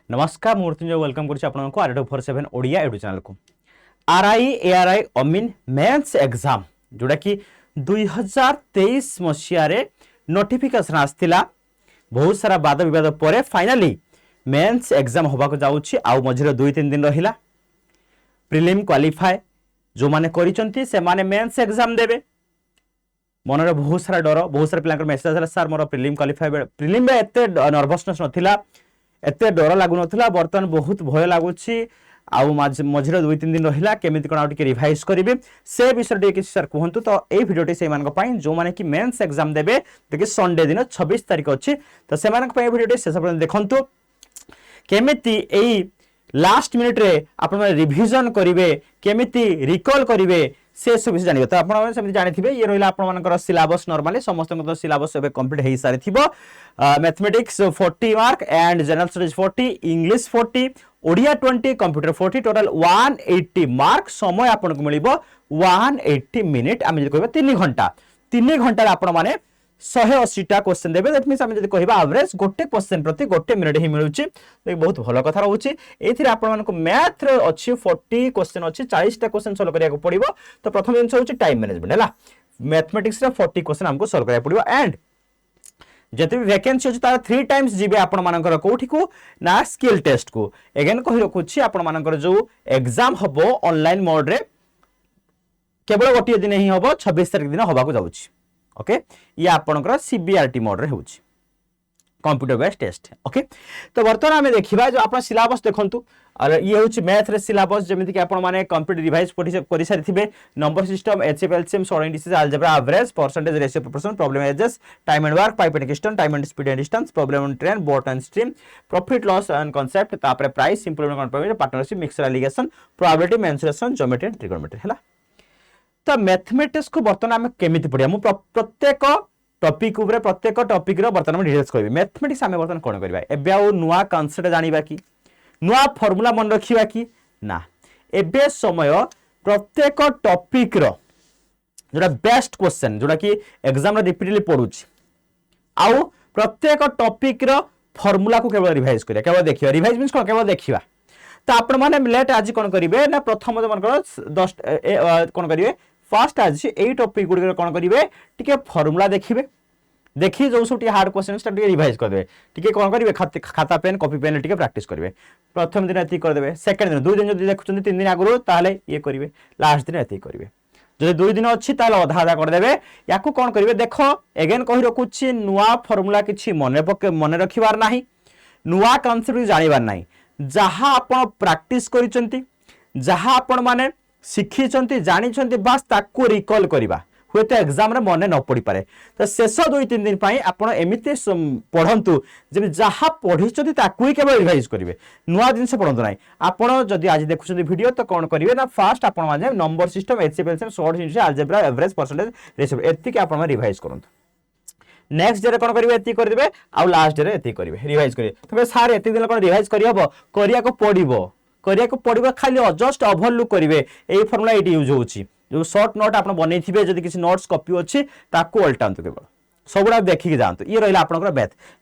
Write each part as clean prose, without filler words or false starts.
नमस्कार मृत्युंजय वेलकम करको R247 Odia YouTube channel को आरआई एआरआई अमीन मेंस एग्जाम जोड़ा कि 2023 मसीह नोटिफिकेशन आसला बहुत सारा वाद विवाद पर फाइनाली मेंस एग्जाम होबाको जाउछि आउ मझिरे 2-3 दिन रहिला प्रिलिम क्वालिफाई जो माने करिसंती से माने मेंस एग्जाम देबे मनरे बहुत सारा डर बहुत सारा पिलांकर मेसेज आला सर मोर प्रिलिम क्वालिफाई प्रिलिम बे एते नर्वसनेस नथिला एते डर लागु नथिला बर्तन बहुत भय लागुछि आउ मझिरे 2-3 दिन रहिला केमिति कोन आउट के रिवाइज करिवे से विषय टे किछ सर कहंतु तो ए भिडियोटी से मानक पई जो माने कि मेंस एग्जाम देबे देखि संडे दिन 26 तारिख अछि तो से मानक पई भिडियोटी शेष पर्यंत देखंतु केमिति एई लास्ट मिनिट रे आपण रिविजन करिवे केमिति रिकॉल करिवे से सब विषय जानिबे तो आपण सेमि जानिथिबे ये रहिला आपण मानकर सिलेबस नॉर्मली समस्त को सिलेबस एबे कंप्लीट हेई सारि थिबो mathematics 40 mark and general studies 40 English 40 Odia 20 computer 40 total 180 mark समय आपण को मिलिबो 180 मिनिट आमे जे कहबा 3 घंटा आपण माने 180 टा क्वेश्चन देबे दैट मींस हम जदी कहबा एवरेज गोटे क्वेश्चन प्रति गोटे मिनिट ही मिलुची तो बहुत भलो कथा रहउची एथिरे आपण मानको मैथ रे अछि 40 क्वेश्चन अछि 40 टा क्वेश्चन सॉल्व करिया को पड़िबो तो प्रथम दिन होछि टाइम मैनेजमेंट हैला मैथमेटिक्स रे 40 क्वेश्चन हमको सॉल्व करिया पड़िबो एंड जति भी वैकेंसी अछि तार 3 टाइम्स जिबे आपण मानकर कोठी को ना स्किल टेस्ट को अगेन कहि रखुछि आपण मानकर जो एग्जाम हबो ऑनलाइन मोड रे केवल गोटे दिन ही हबो 26 तारिख दिन होबा को जाउछि ओके ये आपनकर सीबीआरटी मोड रे होछि कंप्यूटर बेस्ड टेस्ट ओके तो वर्तमान हमें देखिबा जो आपन सिलेबस देखंतु और ये होछि मैथ रे सिलेबस जेमिति कि आपण माने कंप्लीट रिवाइज करि सारि थिबे number system HF LCM surd indices algebra average percentage ratio proportion problem ages time and work pipe and question time and speed and distance problem on train boat and stream profit loss and concept तापर price improvement control partnership mixer alligation probability mensuration geometry and trigonometry हैला तो mathematics को बर्तन आम केमिति पढ़िया मु प्रत्येक टॉपिक उपरे प्रत्येक टॉपिक रो बर्तन डिटेल्स कहबी मैथमेटिक्स आम बर्तन कोन करबा एबे आ नुवा कांसेप्ट जानिबा की नुवा फार्मूला मन रखिबा की ना एबे समय प्रत्येक टॉपिक रो जोड़ा बेस्ट क्वेश्चन जोड़ा कि एग्जाम रे रिपीटेडली पढुची आउ प्रत्येक टॉपिक रो फार्मूला को केवल रिवाइज करिया केवल देखिबा रिवाइज मींस कोन केवल देखिबा तो आपण माने लेट आज कोन करिवे ना प्रथम मन कर 10 कोन करिवे फर्स्ट आज ए टॉपिक गुडी कोन करिवे टिके फार्मूला देखिबे देखि जो सुटी हार्ड क्वेश्चन टिके रिवाइज कर देबे टिके कोन करिवे खाता पेन कॉपी पेन टिके प्रैक्टिस करिवे प्रथम दिन एति कर देबे सेकंड दिन 2 दिन जदी देखुचंदी 3 दिन आगरो ताले ये करिवे लास्ट दिन एति करिवे जदी 2 दिन अछि ताले आधा आधा कर देबे याकू कोन करिवे देखो अगेन कहि रखुछि नुवा फार्मूला किछि मने रखिबार नाही नुवा कांसेप्ट जानिबार नाही जहाँ आपण प्रैक्टिस करिसंती जहाँ आपण माने शिखिसंती जानिसंती बस ताको रिकॉल करिबा होते एग्जाम रे मने न पड़ी पारे तो शेष 2-3 दिन पई आपण एमिते पढंतु जे जहाँ पढिसंती ताको ही केवल रिवाइज करिवे नुवा दिन से पढंतु नाही आपण जदी आज देखुसंती वीडियो तो कोन करिवे ना फर्स्ट आपण माने number system HCL short indices algebra average percentage ratio एति के आपण रिवाइज करंतु नेक्स्ट डे कोन करिवे एति कर देबे आ लास्ट डे एति करिवे रिवाइज करिवे तबे सार एति दिन कोन रिवाइज करि हबो करिया को पड़िबो खाली जस्ट ओवरलुक करिवे एई फार्मूला एटी यूज होउची जो शॉर्ट नोट आपण बनेथिबे जदी किसी नोट्स कॉपी अछि ताको उल्टांतु केवल सबुडा देखि के जानतु ये रहिला आपनकर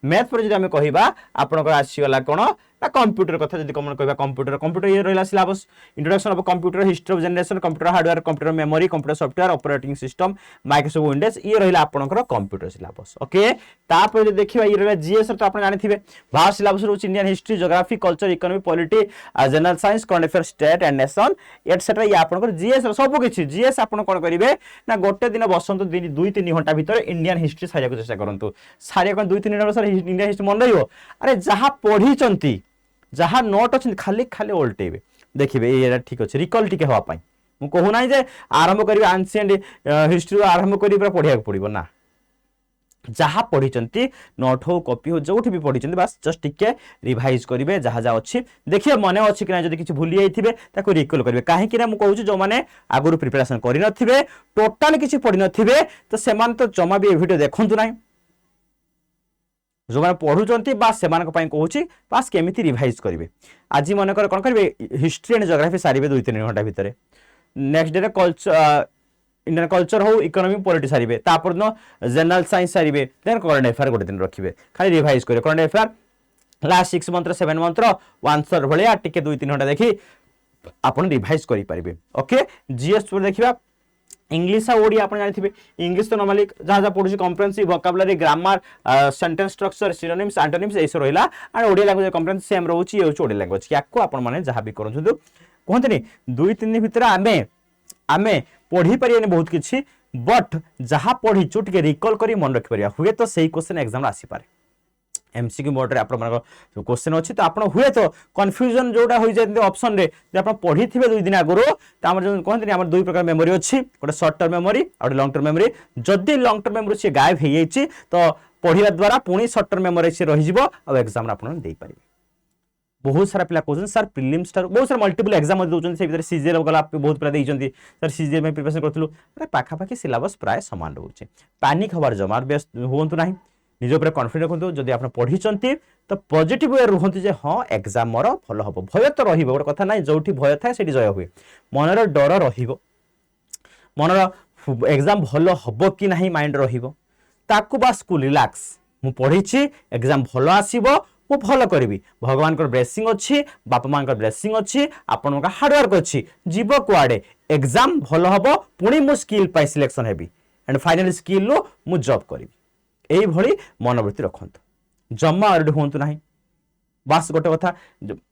मैथ पर जदी हमें कहिबा आपनकर आसी गला कोन ना कंप्यूटर कथा जदी कमन कहबा कंप्यूटर ये रहिला syllabus introduction of computer history of generation computer hardware computer memory computer software operating system Microsoft Windows ये रहिला आपनकर कंप्यूटर सिलेबस ओके तापर जदी देखिबा ये रहिला जीएस तो आपण जानिथिबे भार सिलेबस रो Indian history geography culture economy polity general science current affair state and nation etcetera ये आपनकर जीएस सब किछि जीएस आपण कोन करिवे ना गोटे दिन बसंत 2-3 घंटा भीतर इंडियन हिस्ट्री सारिया को चेष्टा करंतु सारिया कोन 2-3 घंटा सर इंडियन हिस्ट्री मन रहियो अरे जहां पढिचंती जहाँ नोट अच्छे खाली खाली उल्टेबे देखिए ये ठीक अच्छे रिकल टिके हवा पाई मु कहू ना जे आरंभ करिवे एंशिएंट हिस्ट्री आरंभ करी पूरा पढ़िया पड़िबो ना जहाँ पढ़िचंती नोट हो कॉपी हो जोठी भी पढ़िचंती बस जस्ट टिके रिवाइज करिवे जहाँ जहाँ अच्छी देखिए मन अच्छी कि जदि किछि भूली जाइथिबे ताको रिकल करिवे काहे कि ना मु कहूची जो माने आगुरु प्रिपरेशन करि नथिबे टोटल किछि पढ़ि नथिबे तो सेमान तो जमा भी ए वीडियो देखंतु नाही जो मैंने पढ़ुंट बास से कहूँ बास केमी रिवाइज करेंगे आज मन कर कौन करेंगे हिस्ट्री एंड ज्योग्राफी सारे 2-3 घंटा भितर next day culture Indian culture हो इकोनॉमी पॉलिटी सारे तापर जनरल साइंस सारे देन करंट अफेयर गोटे दिन रखिए खाली रिवाइज करेंगे current affair last 6 month 7 month answer भाया टिके 2-3 घंटा देखी आपण रिवाइज करि परिबे। ओके जीएस देखिबा इंग्लिश और ओडिया आपण जानिथिबे। इंग्लिश तो नॉर्मली जहाँ जहाँ पढुछि comprehensive vocabulary grammar sentence structure synonyms antonyms एसो रहिला and Odia language comprehensive same रहउछि ए ओडिया लैंग्वेज याको आपण माने जहाँ भी करछुंतु कहंतनी 2-3 दिन भितर आमे पढ़ी परियानी बहुत किछि बट जहाँ पढ़ीचु टिके रिकॉल करी मन रखि परिया हुए तो सही क्वेश्चन एग्जाम आसी पारे। एमसीक्यू मोड रे आपण मानको क्वेश्चन अछि तो आपण हुए तो कंफ्यूजन जोटा होई जाय ऑप्शन रे जे आपण पढ़ी थिबे 2 दिन आगरो त हमर जो कहंतनी हमर दुई प्रकार मेमोरी अछि गोटे शॉर्ट टर्म मेमोरी और लॉन्ग टर्म मेमोरी। जदि लॉन्ग टर्म मेमोरी से गायब हे जायछि तो पढ़िला द्वारा पुणी शॉर्ट टर्म मेमोरी से रहि जिवो आ एग्जाम आपण देई परिबे। बहुत सारा पिला क्वेश्चन सर प्रीलिम्स स्टार बहुत सारा मल्टीपल एग्जाम दउछन से भीतर सीजीएल गला बहुत पिला देइछंती सर सीजीएल में प्रिपरेशन करथलु अरे पाखा पाखी सिलेबस प्राय समान रहउछे पैनिक हबार जमार व्यस्त होंतु नाही निज ऊपर कॉन्फिडेंट रखु जदि आप पढ़ी तो पॉजिटिव वे रुहंतु जे हाँ एग्जाम मोर भल हम भय तो रही गोटे कथा ना जो भय थाए से जय हुए मनर डर मनर एग्जाम भल हम कि ना माइंड रहा बास को रिलैक्स मु पढ़ी एग्जाम भल आसीबो मु भल करी भगवान को ब्लेसिंग अच्छी बापा माँ ब्लेसिंग अच्छी आपण हार्डवर्क अच्छी जीव कुआडे एग्जाम भल हम पुणी मु स्किल पाई सिलेक्शन हेबी एंड फाइनल स्किल रो मु जॉब करी एई भली मनोवृत्ति रखंतु जम्मा अरड होंतु नाही। बास गोटे कथा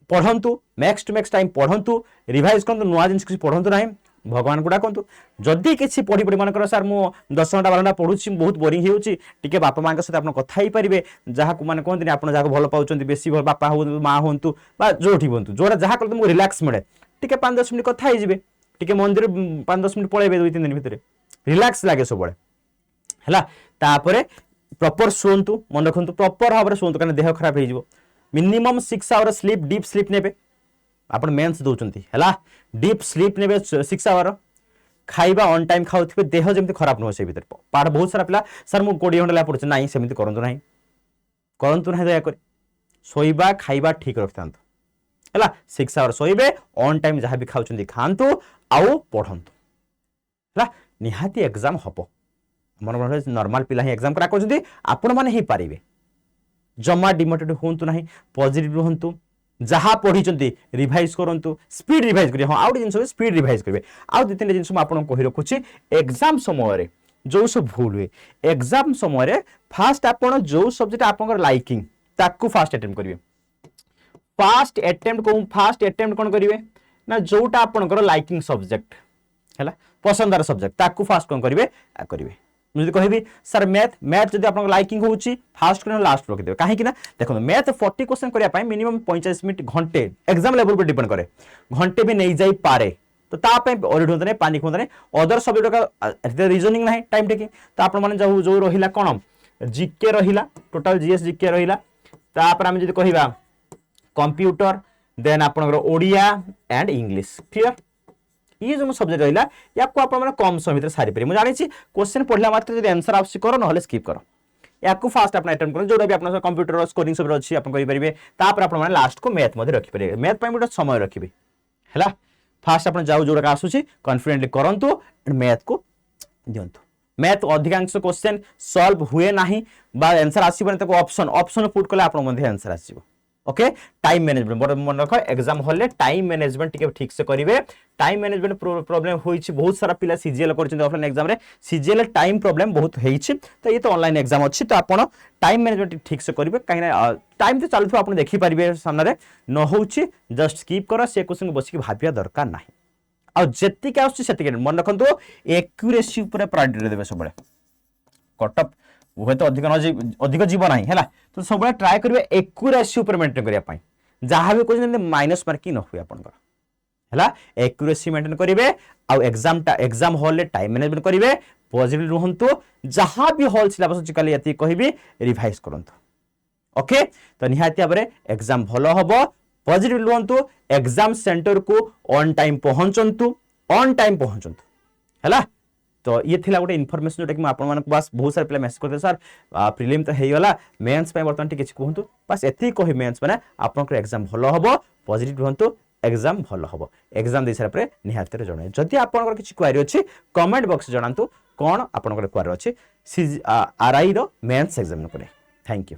पढ़ंतु नेक्स्ट टाइम पढ़ंतु रिवाइज करंतु नुआ जिनिस किछि पढ़ंतु नाही भगवान को डाकंतु जदि किछि पढ़ी पढ़ी मानकर सर मु 10 घंटा 12 घंटा पढुछि बहुत बोरिंग हेउछि टिके बापा मां के साथ आपण कथा ही परिबे जहा को माने कोनदिन आपण जहा को भल पाउचंती बेसी भल बापा हो मां होंतु बा जोठी होंतु जोरा जहा करते मु रिलैक्स मिले टिके 5-10 मिनिट कथा ही जिवे टिके मंदिर 5-10 मिनिट पळेबे 2-3 दिन भितरे रिलैक्स लागे सब बळे हला तापरे प्रॉपर सोंतु मन रखंतु प्रॉपर भाबरे सोंतु कारण देह खराब हे जिवो minimum 6 hour sleep deep sleep नेबे आपण मेंस दउचंती हला डीप स्लीप नेबे 6 आवर खाइबा ऑन टाइम खाउथिबे देह जेमति खराब न हो से भीतर पाठ बहुत सारा पिला सर मु 20 घंटा ला पडछ नाही सेमिति करंतु नाही दया करी सोइबा खाइबा ठीक रखतांतु हला 6 आवर सोइबे ऑन टाइम जहां भी खाउचंती खांतु आउ पढंतु हला निहाती एग्जाम हबो मन मन नॉर्मल पिला ही एग्जाम करा करछंती आपण माने ही पारिबे जमा डिमोटिवेट होंतु नाही पॉजिटिव रहंतु जहाँ पढ़ी रिवाइज करंतु स्पीड रिवाइज करिए हाँ आउट जिनस स्पीड रिवाइज करेंगे आउ 2-3 जिनस आपको कही रखुच्छी एग्जाम समय जो सब भूल हुए एग्जाम समय फास्ट आप जो सब्जेक्ट आप लाइकिंग ताकू फास्ट अटेम्प्ट करेंगे फास्ट अटेम्प्ट कौन करेंगे ना जोटा आपंकर लाइकिंग सब्जेक्ट है पसंदार सब्जेक्ट ताकू फास्ट कौन करेंगे करेंगे मुझे कहबी सर मैथ जब आप लाइकिंग होची फास्ट कर लास्ट रखिदेवे कहीं देखो मैथ 40 क्वेश्चन करने मिनिमम 45 मिनट घंटे एग्जाम लेवल पर डिपेंड करे घंटे भी नहीं जाई पारे तो ऑलरेडी होता नहीं पानिक होता नहीं अदर सब्जेक्ट का रीजनिंग ना टाइम टेकिंग तो आप जो रहा कौन जीके रहा टोटाल जीएस जीके रहा आम जो कह कंप्यूटर देन आप ओडिया एंड इंग्लिश क्लियर ये जो सब्जेक्ट रहा या कम समय भर सारी पारे मुझे क्वेश्चन पढ़ला मात्र जब आंसर आस कर ना स्किप कर या फास्ट आप अटेम्प्ट करें जोटा भी आप कंप्यूटर स्कोरिंग सब अच्छी आप करेंगे तापर लास्ट को मैथ रखिपारे मैथ गोटे समय रखिए है फास्ट आप जाऊ जोटा आसूसी कॉन्फिडेंटली करंतु मैथ को दिंतु मैथ अधिकांश क्वेश्चन सॉल्व हुए ना आंसर आसो ऑप्शन पुट कले आप आंसर आसो ओके टाइम मैनेजमेंट मन रख एग्जाम हॉल ले टाइम मैनेजमेंट टिके ठीक से करेंगे टाइम मैनेजमेंट प्रॉब्लम होइछि बहुत सारा पिला सीजीएल करछन ऑफलाइन एग्जाम रे सीजीएल टाइम प्रॉब्लम बहुत हेइछि तो ये तो ऑनलाइन एग्जाम अच्छी तो आपण टाइम मैनेजमेंट ठीक से करेंगे कहीं टाइम तो चलु आप देखि पारिबे सामने न होउछि जस्ट स्किप कर से क्वेश्चन बसिक भाबिया दरकार नाही आ जेतिक आउछि सेतिक मन रखंतु एक्यूरेसी ऊपर प्रायोरिटी देबे सबले कटअप वो तो अधिक जीव ना है तो सब ट्राए करेंगे एक्यूरेसी मेंटेन करने जहाँ भी कुछ माइनस मार्किंग न हुए आपंकर एक्यूरेसी मेंटेन करेंगे आउ एग्जाम हॉल ले टाइम मैनेजमेंट करेंगे पॉजिटिव रुहंतु जहाँ भी हॉल सिलेबस अच्छी कल ये कहबी रिवाइज करंतु ओके तो निहाती भाव में एग्जाम भल हम पॉजिटिव रुहंतु एग्जाम सेंटर को ऑन टाइम पहुंचंतु है तो ये थिला गोटे इनफॉरमेशन जोटा कि मैं बस बहुत सारे पिला मेसेज करते सर प्रिलिम तो होगा मेन्स बर्तमान किसी कहतु बस एति कही मेन्स मैंने आपंकर एग्जाम भल हम पॉजिटिव रुहंतु एग्जाम भल हम एग्जाम दे सारा निहाती जन जदि आपंकर किसी क्वेरी अच्छी कमेंट बॉक्स जनातु कौन आपंकर क्वेरी अच्छी आरआई रो मेन्स एग्जाम को थैंक यू।